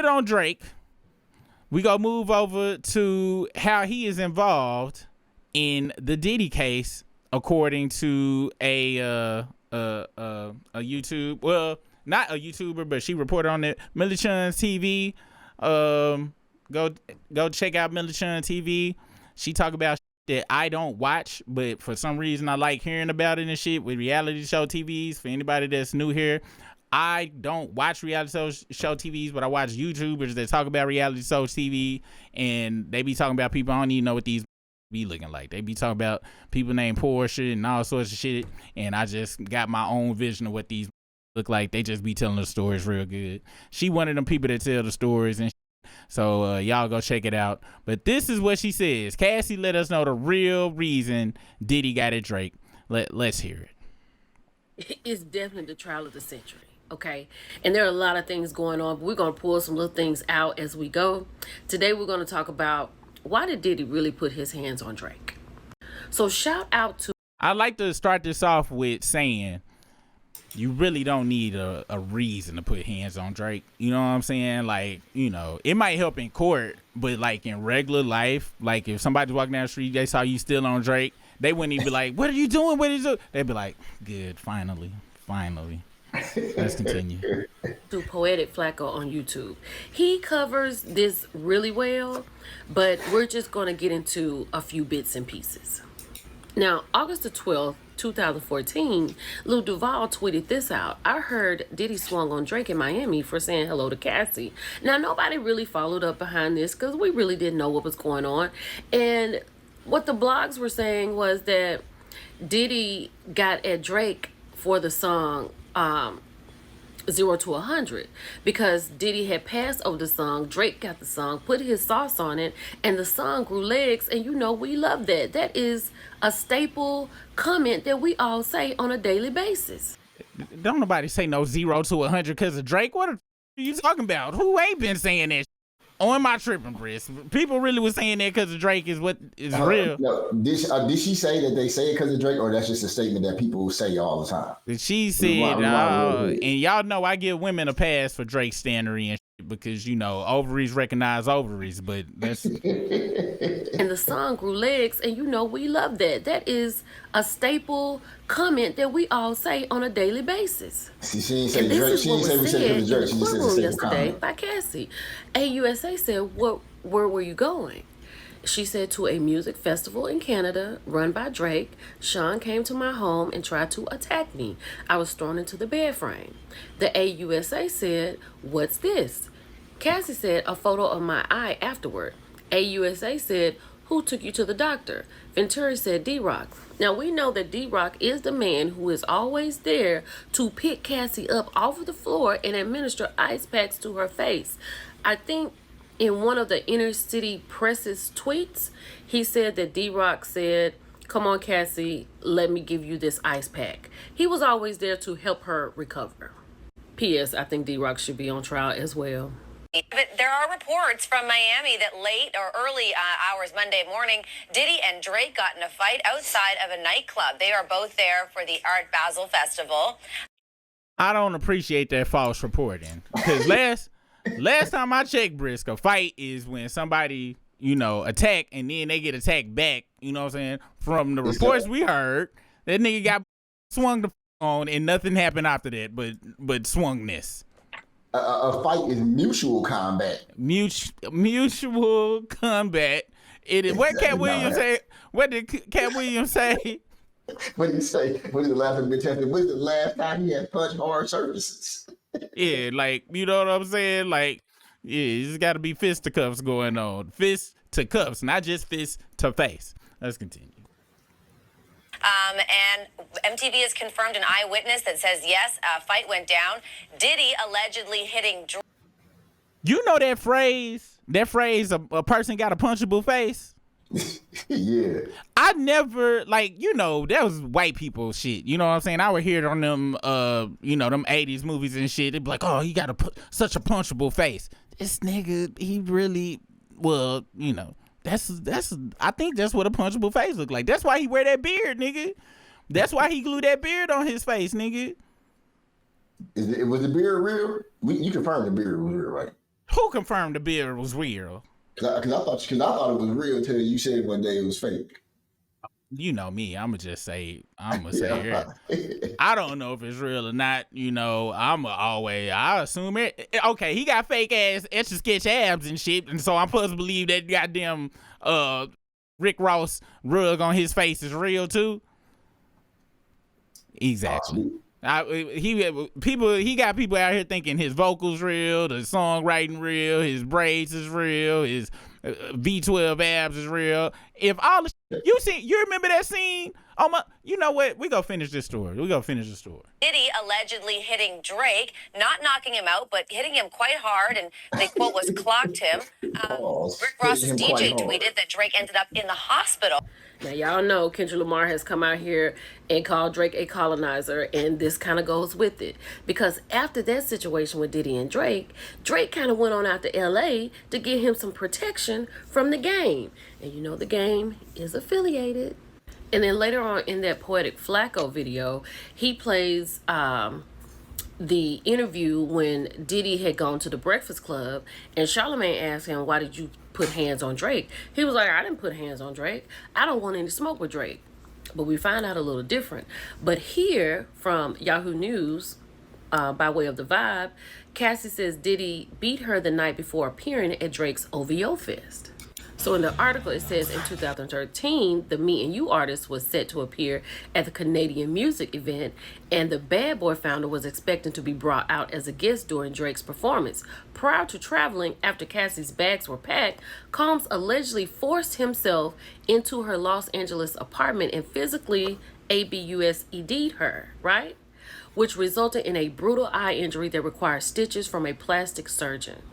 it on Drake. We go move over to how he is involved in the Diddy case, according to a YouTube, well, not a YouTuber, but she reported on it. Millie Chun's TV. Go check out Millie Chun TV. She talk about that I don't watch, but for some reason I like hearing about it and shit with reality show TVs. For anybody that's new here, I don't watch reality show TVs, but I watch YouTubers that talk about reality show TV, and they be talking about people I don't even know what these be looking like. They be talking about people named Portia and all sorts of shit, and I just got my own vision of what these look like. They just be telling the stories real good. She one of them people that tell the stories, and so y'all go check it out. But this is what she says. Cassie let us know the real reason Diddy got at Drake. Let's hear it. It's definitely the trial of the century. Okay, and there are a lot of things going on, but we're going to pull some little things out as we go. Today we're going to talk about why did Diddy really put his hands on Drake. So shout out to... I'd like to start this off with saying you really don't need a reason to put hands on Drake. You know what I'm saying? Like, you know, it might help in court, but like in regular life, like if somebody's walking down the street, they saw you still on Drake, they wouldn't even be like, what are you doing? What are you doing? They'd be like, good, finally. Let's continue. To Poetic Flacco on YouTube. He covers this really well, but we're just going to get into a few bits and pieces. Now, August the 12th, 2014, Lil Duval tweeted this out. I heard Diddy swung on Drake in Miami for saying hello to Cassie. Now, nobody really followed up behind this because we really didn't know what was going on. And what the blogs were saying was that Diddy got at Drake for the song 0 to 100 because Diddy had passed over the song. Drake got the song, put his sauce on it, and the song grew legs, and you know we love that. That is a staple comment that we all say on a daily basis. Don't nobody say no 0 to 100 because of Drake. What are you talking about? Who ain't been saying that? On my tripping, Briss. People really was saying that because of Drake is what is real. No, did she say that they say it because of Drake, or that's just a statement that people say all the time? She said, and y'all know I give women a pass for Drake standery and shit because, you know, ovaries recognize ovaries, but that's... And the song grew legs, and you know we love that. That is a staple comment that we all say on a daily basis. She didn't say Drake. She didn't say we said it because of Drake. She just said a staple comment. By Cassie. AUSA said, where were you going? She said, to a music festival in Canada run by Drake. Sean came to my home and tried to attack me. I was thrown into the bed frame. The AUSA said, what's this? Cassie said, a photo of my eye afterward. AUSA said, who took you to the doctor? Venturi said D-Rock. Now we know that D-Rock is the man who is always there to pick Cassie up off of the floor and administer ice packs to her face. I think in one of the Inner City Press's tweets, he said that D-Rock said, come on, Cassie, let me give you this ice pack. He was always there to help her recover. P.S. I think D-Rock should be on trial as well. But there are reports from Miami that late or early hours Monday morning, Diddy and Drake got in a fight outside of a nightclub. They are both there for the Art Basel Festival. I don't appreciate that false reporting because last time I checked, Brisk, a fight is when somebody, you know, attack and then they get attacked back. You know what I'm saying? From the reports we heard, that nigga got swung the on and nothing happened after that, but swungness. A fight is mutual combat. Mutual combat. It is. What Cat Williams say? What did Cat Williams say? What did he say? What did the last time? When's the last time he had punched hard surfaces? Yeah, like, you know what I'm saying? Like, yeah, there's got to be fisticuffs going on. Fist to cuffs, not just fist to face. Let's continue. And MTV has confirmed an eyewitness that says, yes, a fight went down. Diddy allegedly hitting... You know that phrase, a person got a punchable face? Yeah. I never, like, you know, that was white people shit. You know what I'm saying? I would hear it on them, you know, them 80s movies and shit. They'd be like, oh, he got such a punchable face. This nigga, he really, well, you know. That's I think that's what a punchable face look like. That's why he wear that beard, nigga. That's why he glued that beard on his face, nigga. Was the beard real? You confirmed the beard was real, right? Who confirmed the bill was real? Cause I thought it was real until you said one day it was fake. You know me, I'm gonna say Yeah. it. I don't know if it's real or not. You know, I assume it. Okay, he got fake ass etch a sketch abs and shit, and so I'm supposed to believe that goddamn Rick Ross rug on his face is real too. Exactly. He got people out here thinking his vocals real, the songwriting real, his braids is real, his V12 abs is real. If all the you remember that scene? Oh my, you know what? We gonna finish this story. Diddy allegedly hitting Drake, not knocking him out, but hitting him quite hard, and they quote was clocked him. Rick Ross's DJ tweeted that Drake ended up in the hospital. Now, y'all know Kendrick Lamar has come out here and called Drake a colonizer, and this kind of goes with it. Because after that situation with Diddy and Drake kind of went on out to L.A. to get him some protection from the game. And you know the game is affiliated. And then later on in that Poetic Flacco video, he plays the interview when Diddy had gone to the Breakfast Club, and Charlamagne asked him, why did you put hands on Drake? He was like, I didn't put hands on Drake. I don't want any smoke with Drake. But we find out a little different. But here from Yahoo News, by way of The Vibe, Cassie says Diddy beat her the night before appearing at Drake's OVO Fest. So in the article, it says in 2013, the Me and You artist was set to appear at the Canadian music event, and the Bad Boy founder was expecting to be brought out as a guest during Drake's performance. Prior to traveling, after Cassie's bags were packed, Combs allegedly forced himself into her Los Angeles apartment and physically ABUSED'd her, right? Which resulted in a brutal eye injury that required stitches from a plastic surgeon.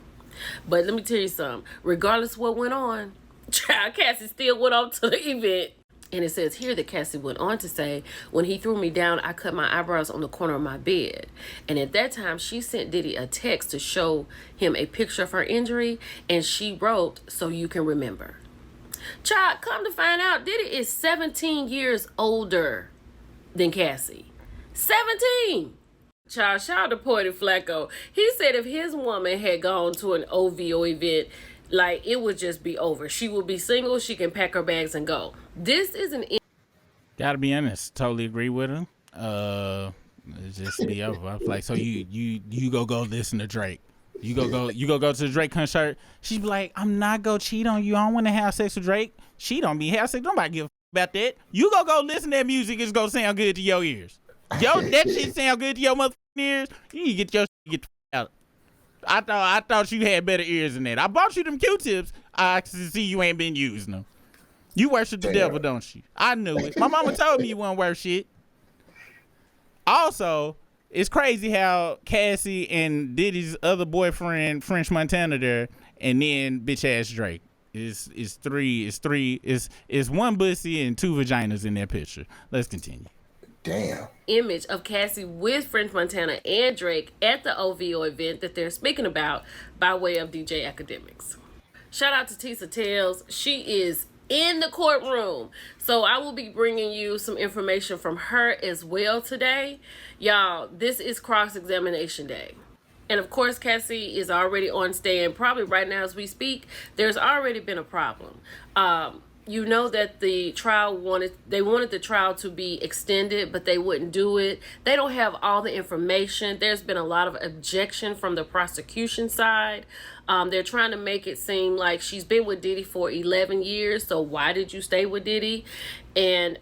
But let me tell you something. Regardless of what went on, child Cassie still went on to the event. And it says here that Cassie went on to say, when he threw me down, I cut my eyebrows on the corner of my bed. And at that time, she sent Diddy a text to show him a picture of her injury. And she wrote, so you can remember. Child, come to find out, Diddy is 17 years older than Cassie. 17! Child, shout out to Poetic Flacco. He said if his woman had gone to an OVO event, like, it would just be over. She would be single. She can pack her bags and go. This is an... Gotta be honest. Totally agree with him. It's just be over. I'm like, so you go listen to Drake. You go to the Drake concert. She's like, I'm not gonna cheat on you. I don't want to have sex with Drake. She don't be have sex. Nobody give a about that. You go listen to that music. It's gonna sound good to your ears. Yo, that shit sound good to your motherfucking ears. You need to get your shit get out. I thought you had better ears than that. I bought you them Q-tips. I can see you ain't been using them. You worship the devil, don't you? I knew it. My mama told me you wasn't worth shit. Also, it's crazy how Cassie and Diddy's other boyfriend, French Montana, there, and then bitch ass Drake. It's one bussy and two vaginas in that picture. Let's continue. Damn. Image of Cassie with French Montana and Drake at the OVO event that they're speaking about by way of DJ Academics. Shout out to Tisa Tales. She is in the courtroom. So I will be bringing you some information from her as well today. Y'all, this is cross-examination day. And of course, Cassie is already on stand. Probably right now as we speak, there's already been a problem. You know that the trial wanted the trial to be extended, but they wouldn't do it. They don't have all the information. There's been a lot of objection from the prosecution side. They're trying to make it seem like she's been with Diddy for 11 years. So why did you stay with Diddy? And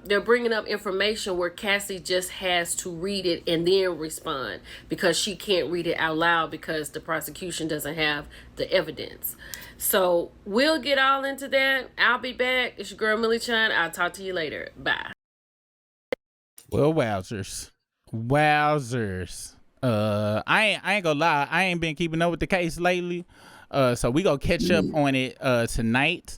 they're bringing up information where Cassie just has to read it and then respond because she can't read it out loud because the prosecution doesn't have the evidence. So we'll get all into that. I'll be back. It's your girl Millie Chan. I'll talk to you later. Bye. Well, wowzers. I ain't gonna lie. I ain't been keeping up with the case lately. So we gonna catch up on it tonight.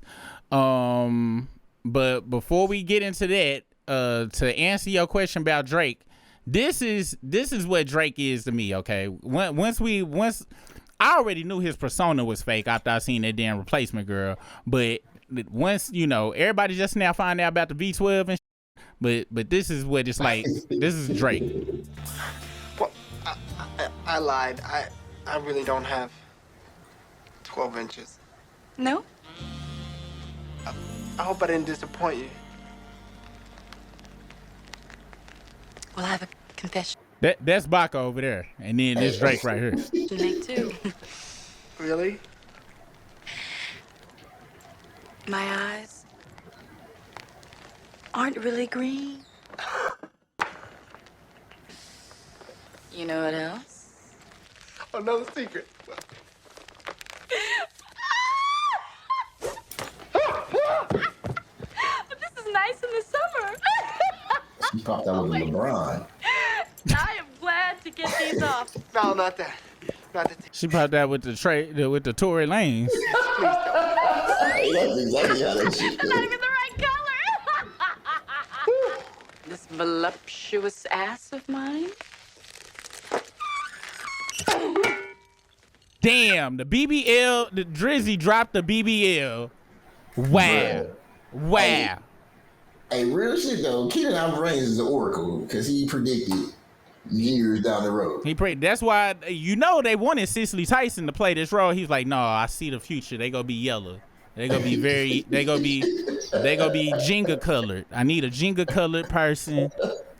But before we get into that, to answer your question about Drake, this is what Drake is to me. Okay, once I already knew his persona was fake after I seen that damn Replacement Girl, but once everybody just now find out about the V12 and but this is what it's like. This is Drake. Well, I lied. I really don't have 12 inches. No? I hope I didn't disappoint you. Well, I have a confession That's Baca over there, and then this Drake right here. to make, too. Really? My eyes aren't really green. You know what else? Another secret. But this is nice in the summer. She popped out with a LeBron. I am glad to get these off. No, not that. Not that. She popped out with the Tory Lanez. Hey, that's exactly how that shit Not goes. even the right color. This voluptuous ass of mine. Damn, the BBL, the Drizzy dropped the BBL. Wow. Wow. Hey, real shit though, Keenan Alvarez is an oracle because he predicted years down the road. That's why they wanted Cicely Tyson to play this role. He's like, no, I see the future. They gonna be yellow. They gonna be they gonna be Jenga colored. I need a Jenga colored person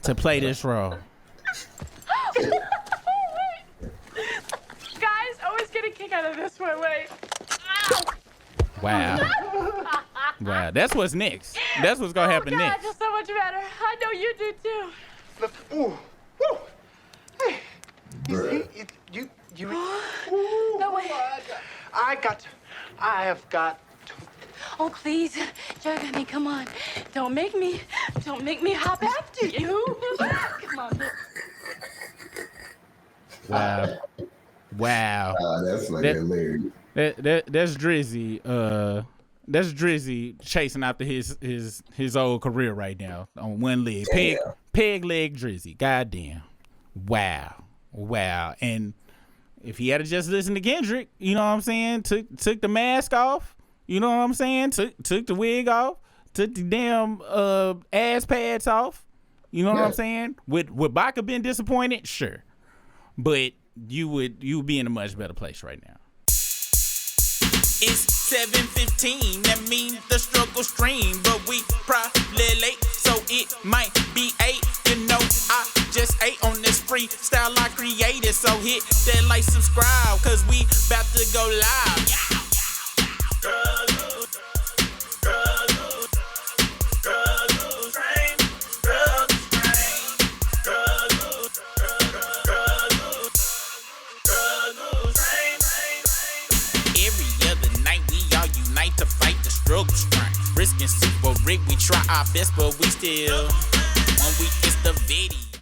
to play this role. Guys, always get a kick out of this one. Wait. Wow. Wow. That's what's next. That's what's gonna happen God, I next. feel so much better. I know you do too. Look, ooh, woo. Hey, Bruh. you. No way. I have got to. Oh, please, Jugga, me, come on. Don't make me hop after you. Come on. Wow. Wow. That's fucking hilarious. That's Drizzy. That's Drizzy chasing after his old career right now on one leg. Peg leg Drizzy. Goddamn. Wow. And if he had just listened to Kendrick, you know what I'm saying? Took the mask off. You know what I'm saying? Took the wig off. Took the damn ass pads off. You know what I'm saying? Would Baca been disappointed? Sure. But you would be in a much better place right now. It's 7:15, that means the struggle stream, but we probably late, so it might be 8. You know, I just ate on this freestyle I created, so hit that like, subscribe, cause we about to go live. Struggle strength, risking super rig. We try our best, but we still, when we kiss the video.